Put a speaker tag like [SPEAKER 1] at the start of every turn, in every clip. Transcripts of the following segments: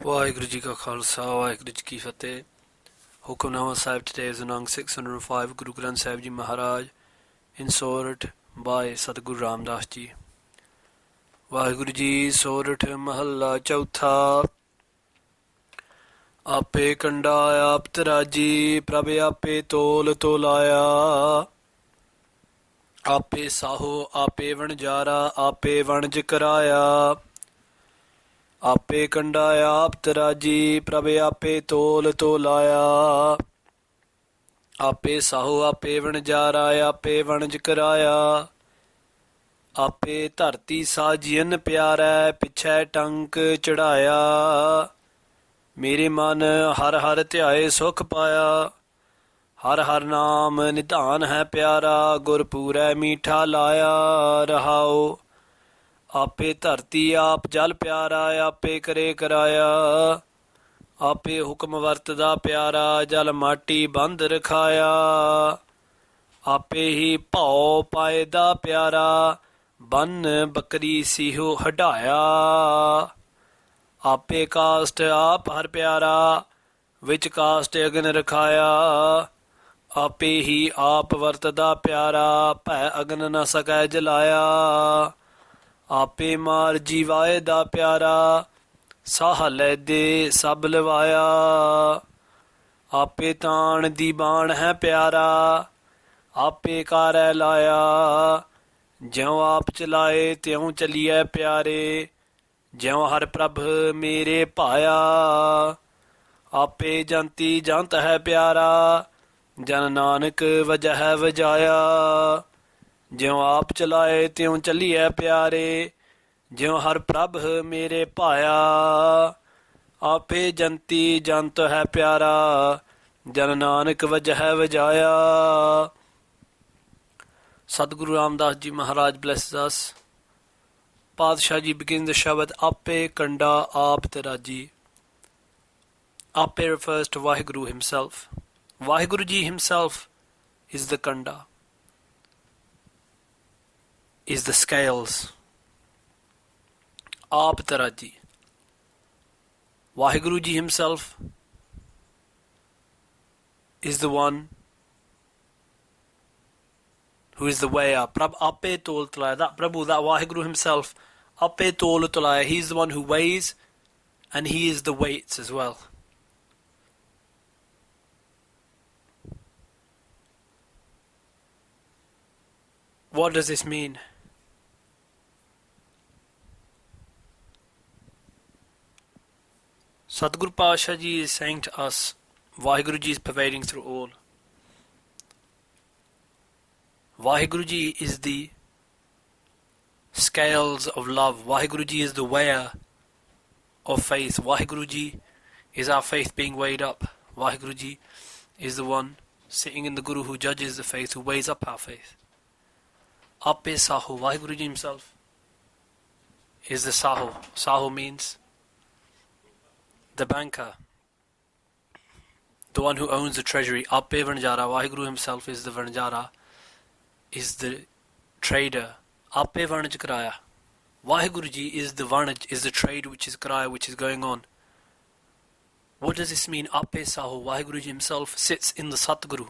[SPEAKER 1] ਵਾਹਿਗੁਰੂ ਜੀ ਕਾ ਖਾਲਸਾ ਵਾਹਿਗੁਰੂ ਜੀ ਕੀ ਫਤਿਹ। ਹੁਕਮਨਾਮਾ ਸਾਹਿਬ today is on 605 Guru Granth Sahib Ji Maharaj in SORAT by Satguru Ramdas Ji। Waheguru ji. ਸੋਰਠ ਮਹੱਲਾ ਚੌਥਾ। ਆਪੇ ਕੰਡਾ ਆਪ ਤਰਾਜੀ, ਪ੍ਰਭ ਆਪੇ ਤੋਲ ਤੋਲਾਇਆ। ਆਪੇ ਸਾਹੋ ਆਪੇ ਵਣਜਾਰਾ, ਆਪੇ ਵਣਜ ਕਰਾਇਆ। ਆਪੇ ਕੰਡਾ ਆਪ ਤਰਾਜੀ, ਪ੍ਰਭ ਆਪੇ ਤੋਲ ਤੋਲਾਇਆ। ਆਪੇ ਸਾਹੋ ਆਪੇ ਵਣਜਾਰਾ, ਆਪੇ ਵਣਜ ਕਰਾਇਆ। ਆਪੇ ਧਰਤੀ ਸਾਜੀਨ ਪਿਆਰੈ, ਪਿਛੈ ਟੰਕ ਚੜਾਇਆ। ਮੇਰੇ ਮਨ ਹਰ ਹਰ ਧਿਆਏ ਸੁਖ ਪਾਇਆ। ਹਰ ਹਰ ਨਾਮ ਨਿਧਾਨ ਹੈ ਪਿਆਰਾ, ਗੁਰ ਪੂਰੈ ਮੀਠਾ ਲਾਇਆ। ਰਹਾਓ ਆਪੇ ਧਰਤੀ ਆਪ ਜਲ ਪਿਆਰਾ, ਆਪੇ ਕਰੇ ਕਰਾਇਆ। ਆਪੇ ਹੁਕਮ ਵਰਤਦਾ ਪਿਆਰਾ, ਜਲ ਮਾਟੀ ਬੰਦ ਰਖਾਇਆ। ਆਪੇ ਹੀ ਭਉ ਪਾਏ ਦਾ ਪਿਆਰਾ, ਬੰਨ ਬੱਕਰੀ ਸੀਹੋ ਹਟਾਇਆ। ਆਪੇ ਕਾਸਟ ਆਪ ਹਰ ਪਿਆਰਾ, ਵਿੱਚ ਕਾਸਟ ਅਗਨ ਰਖਾਇਆ। ਆਪੇ ਹੀ ਆਪ ਵਰਤਦਾ ਪਿਆਰਾ, ਭੈ ਅਗਨ ਨ ਸਕੈ ਜਲਾਇਆ। ਆਪੇ ਮਾਰ ਜੀਵਾਏ ਦਾ ਪਿਆਰਾ, ਸਾਹ ਲੈਦੇ ਸਭ ਲਵਾਇਆ। ਆਪੇ ਤਾਣ ਦੀ ਬਾਣ ਹੈ ਪਿਆਰਾ, ਆਪੇ ਕਾਰੈ ਲਾਇਆ। ਜਿਉ ਆਪ ਚਲਾਏ ਤਿਉ ਚਲੀਐ ਪਿਆਰੇ, ਜਿਉ ਹਰ ਪ੍ਰਭ ਮੇਰੇ ਭਾਇਆ। ਆਪੇ ਜੰਤੀ ਜੰਤ ਹੈ ਪਿਆਰਾ, ਜਨ ਨਾਨਕ ਵਜਹਿ ਵਜਾਇਆ। ਜਿਉ ਆਪ ਚਲਾਏ ਤਿਉ ਚੱਲੀਐ ਪਿਆਰੇ, ਜਿਉ ਹਰ ਪ੍ਰਭ ਮੇਰੇ ਭਾਇਆ। ਆਪੇ ਜੰਤੀ ਜੰਤ ਹੈ ਪਿਆਰਾ, ਜਨ ਨਾਨਕ ਵਜਹਿ ਵਜਾਇਆ। Sadguru Ramdas Ji Maharaj blesses us. Padshah Ji begins the Shabad Ape Kanda Aap Teraji. Ape refers to Vaheguru himself. Vaheguru Ji himself is the Kanda, is the scales. Aap Teraji. Vaheguru Ji himself is the one who is the weigher. Prabh Ape Tol Talaya. That Prabhu, that Vaheguru himself, Ape Tol Talaya. He is the one who weighs and he is the weights as well. What does this mean? Sadguru Pasha Ji is saying to us, Vaheguru Ji is pervading through all. Vaheguru Ji is the scales of love. Vaheguru Ji is the weigher of faith. Vaheguru Ji is our faith being weighed up. Vaheguru Ji is the one sitting in the Guru who judges the faith, who weighs up our faith. Ape Saho. Vaheguru Ji himself is the Saho. Saho means the banker, the one who owns the treasury. Ape Vanjara. Vaheguru himself is the Vanjara, is the trader. Ape Vanaj Karaya. Vaheguru Ji is the Vanaj, is the trade which is Karaya, which is going on. What does this mean? Ape Saho. Vaheguru Ji himself sits in the Satguru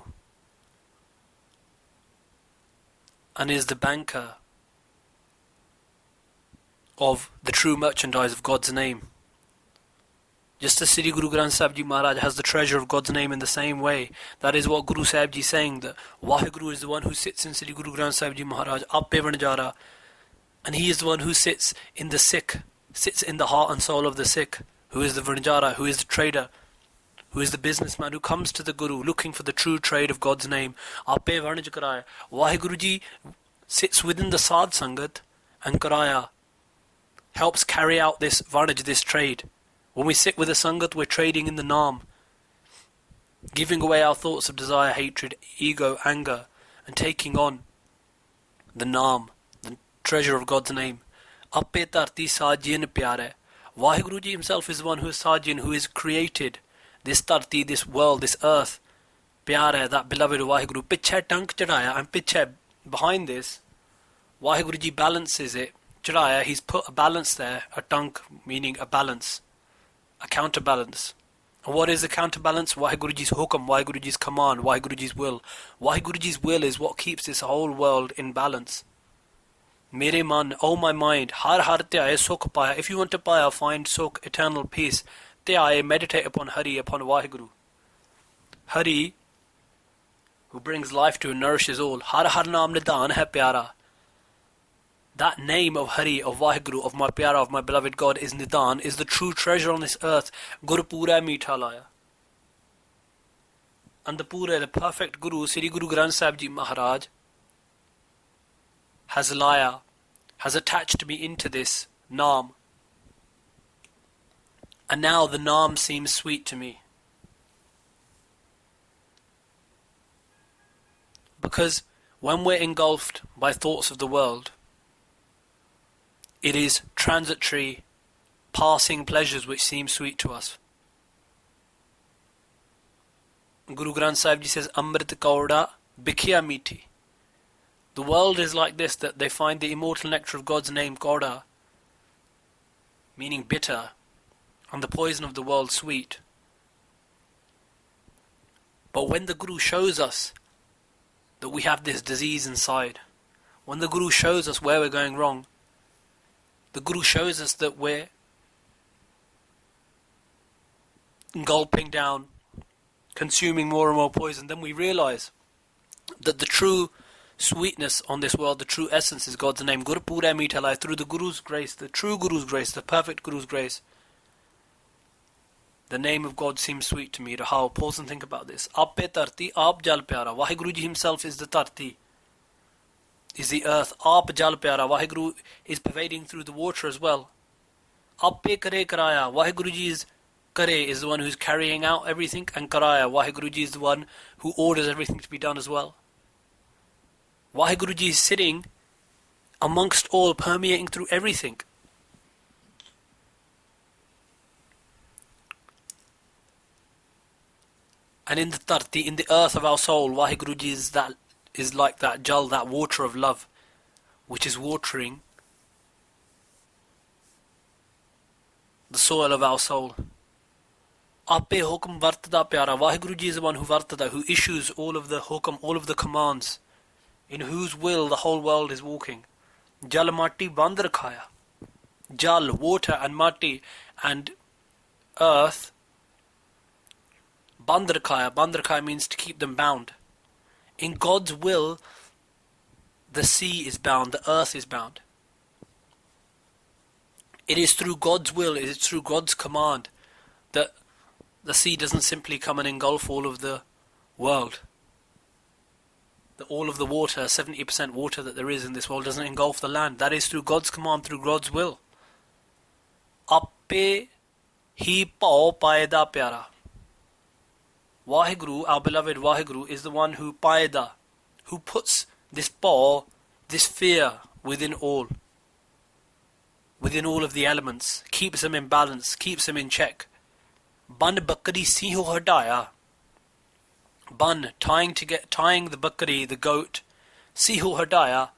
[SPEAKER 1] and is the banker of the true merchandise of God's name. Just as Sri Guru Granth Sahib Ji Maharaj has the treasure of God's name in the same way, that is what Guru Sahib Ji is saying, that Vaheguru is the one who sits in Sri Guru Granth Sahib Ji Maharaj, Ape Vanjara, and he is the one who sits in the Sikh, sits in the heart and soul of the Sikh, who is the Vanjara, who is the trader, who is the businessman, who comes to the Guru looking for the true trade of God's name. Ape Vanaj Karaya. Vaheguru Ji sits within the Sadh Sangat, and Karaya helps carry out this Vanaj, this trade. When we sit with a Sangat, we're trading in the Naam, giving away our thoughts of desire, hatred, ego, anger, and taking on the Naam, the treasure of God's name. Ape Tarti Sajin Pyare. Vaheguru Ji himself is the one who is Sajin, who is created this Tarti, this world, this earth. Pyare, that beloved Vaheguru. Pichhe Tank Chadaya, and Pichhe, behind this, Vaheguru Ji balances it. Chadaya, he's put a balance there, a tank meaning a balance. a counterbalance. And what is the counterbalance? Waheguruji's hukam, Waheguruji's command, Waheguruji's will. Waheguruji's will is what keeps this whole world in balance. Mere man, oh my mind, har har te sukh paya. If you want to paya, find sukh, eternal peace. Te meditate upon Hari, upon Waheguru. Hari, who brings life to and nourishes all. Har har naam nidan hai pyara. That name of Hari, of Waheguru, of my pyara, of my beloved God is Nidan, is the true treasure on this earth. Guru Pura Meetha Laya. And the Pura, the perfect Guru, Sri Guru Granth Sahib Ji Maharaj, has Laya, has attached me into this Naam. And now the Naam seems sweet to me. Because when we're engulfed by thoughts of the world, it is transitory, passing pleasures which seem sweet to us. Guru Granth Sahib Ji says, Amrit Kauda Bikhiya Meethi. The world is like this, that they find the immortal nectar of God's name, Kauda, meaning bitter, and the poison of the world sweet. But when the Guru shows us that we have this disease inside, when the Guru shows us where we're going wrong, the Guru shows us that we're gulping down, consuming more and more poison, then we realize that the true sweetness on this world, the true essence is God's name. Guru Pura Meetha, through the Guru's grace, the true Guru's grace, the perfect Guru's grace, the name of God seems sweet to me. Rahao, pause and think about this. Ape Tarti, Aap Jal Pyara. Waheguruji himself is the Tarti, is the earth. Aap Jal Pyara. Waheguru is pervading through the water as well. Ape Kare Karaya. Waheguruji is Kare, is the one who's carrying out everything, and Karaya, Waheguruji is the one who orders everything to be done as well. Waheguruji is sitting amongst all, permeating through everything. And in the Tarti, in the earth of our soul, Waheguruji is like that jal, that water of love, which is watering the soil of our soul. Ape hukam vartada pyara. Waheguruji is the one who vartada, who issues all of the hukam, all of the commands, in whose will the whole world is walking. Jal mati band rakhaya. Jal, water, and mati, and earth. Band rakhaya means to keep them bound. In God's will, the sea is bound, the earth is bound. It is through God's will, it is through God's command that the sea doesn't simply come and engulf all of the world. That all of the water, 70% water that there is in this world, doesn't engulf the land. That is through God's command, through God's will. Ape hi pao paeda pyara. Waheguru, our beloved Waheguru, is the one who paeda, who puts this paw, this fear within all of the elements, keeps them in balance, keeps them in check. Ban bakri siho hadaya. Ban, tying the bakri, the goat, siho hadaya,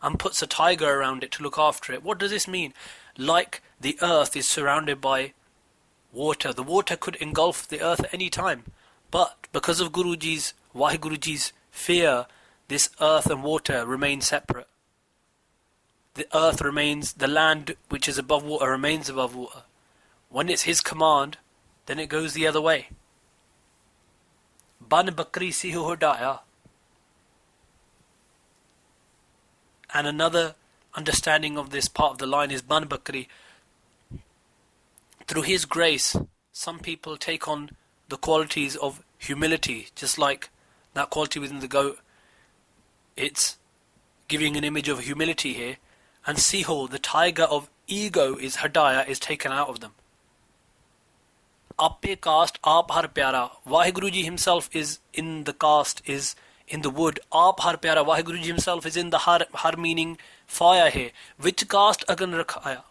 [SPEAKER 1] and puts a tiger around it to look after it. What does this mean? Like the earth is surrounded by water. The water could engulf the earth at any time. But because of Waheguruji's fear, this earth and water remain separate. The earth remains, the land which is above water remains above water. When it's his command, then it goes the other way. Ban bakri siho hodaya. And another understanding of this part of the line is Ban bakri. Through his grace, some people take on the qualities of humility, just like that quality within the goat. It's giving an image of humility here. And Siho, the tiger of ego, is Hadaya, is taken out of them. Ape caste, Aap har pyara. Waheguruji himself is in the caste, is in the wood. Aap har pyara. Waheguruji himself is in the har meaning fire here. Which caste agan rakhaya?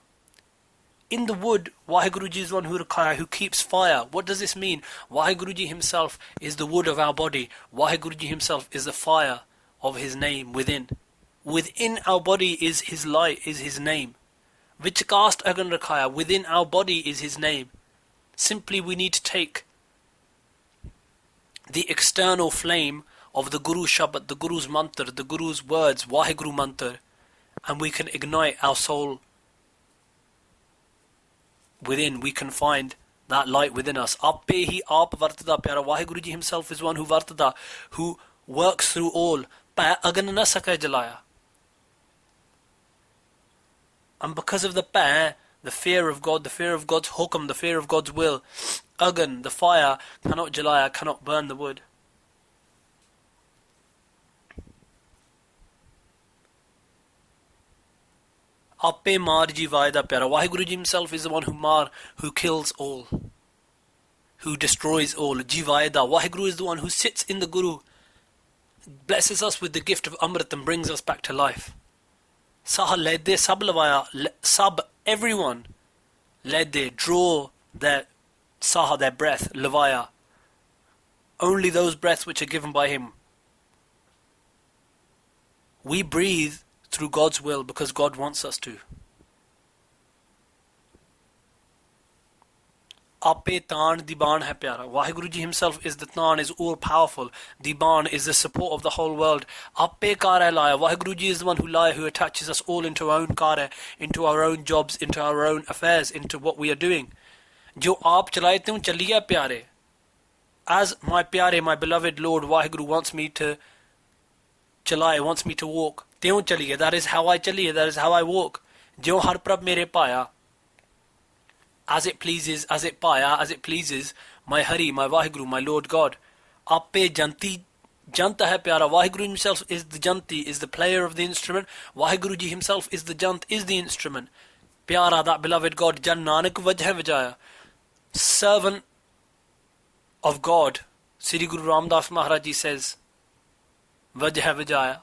[SPEAKER 1] In the wood, Waheguruji is one who keeps fire. What does this mean? Waheguruji himself is the wood of our body. Waheguruji himself is the fire of his name within. Within our body is his light, is his name. Which caste agan rakhaya? Within our body is his name. Simply we need to take the external flame of the Guru's Shabad, the Guru's mantra, the Guru's words, Vaheguru mantra, and we can ignite our soul within. We can find that light within us. Ape hi aap vartada pyara. Vaheguru ji himself is one who vartada, who works through all. Pa agan na sake jalaya. And because of the pa, the fear of God, the fear of God's hukam, the fear of God's will, agan, the fire, cannot jalaya, cannot burn the wood. Ape maar ji vaida pyara. Vaheguru ji himself is the one who kills all, who destroys all. Jivaida. Vaheguru is the one who sits in the Guru, blesses us with the gift of Amrit and brings us back to life. Saha ledde sab lavaya, sab, everyone ledde, draw their saha, their breath, lavaya. Only those breaths which are given by him. We breathe through God's will because God wants us to. Ape Taan Diban hai pyara. Vaheguru ji himself is the Taan, is all powerful. Diban is the support of the whole world. Ape Kare Laya. Vaheguru ji is the one who attaches us all into our own kare, into our own jobs, into our own affairs, into what we are doing. Jo aap chalaye tum chaliya pyare. As my pyare, my beloved Lord Vaheguru wants me to chalaye, wants me to walk. Tyon chaliye. That is how I chaliye. That is how I walk. Jo har prab mere paya. As it pleases, as it paya, as it pleases my Hari, my Vaheguru, my Lord God. Ape janti, janta hai pyara. Vaheguru himself is the janti, is the player of the instrument. Vaheguru ji himself is the jant, is the instrument. Pyara, that beloved God. Jan Nanak vajha vijaya. Servant of God. Sri Guru Ramdas Maharaj ji says, vajha vijaya.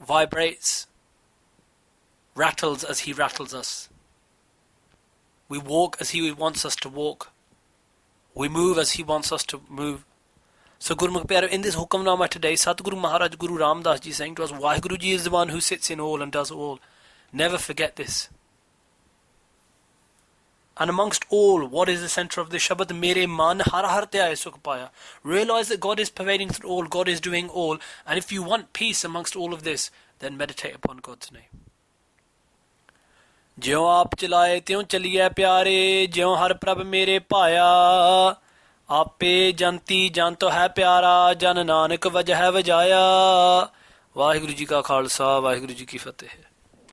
[SPEAKER 1] Vibrates, rattles as he rattles us. We walk as he wants us to walk. We move as he wants us to move. So Gurmukh Pyare, in this Hukamnama today, Satguru Maharaj Guru Ramdas ji saying to us, Vaheguru ji is the one who sits in all and does all. Never forget this. And amongst all, what is the center of the Shabad? Mere man har har te aaye sukh paya. Realize that God is pervading through all, God is doing all. And if you want peace amongst all of this, then meditate upon God's name. ज्यों आप चलाए त्यों चलिए प्यारे, ज्यों हर प्रभ मेरे पाया, आपे जनती जन तो है प्यारा, जन नानक वजह वजाया। वाहिगुरु जी का खालसा, वाहिगुरु जी की फतेह।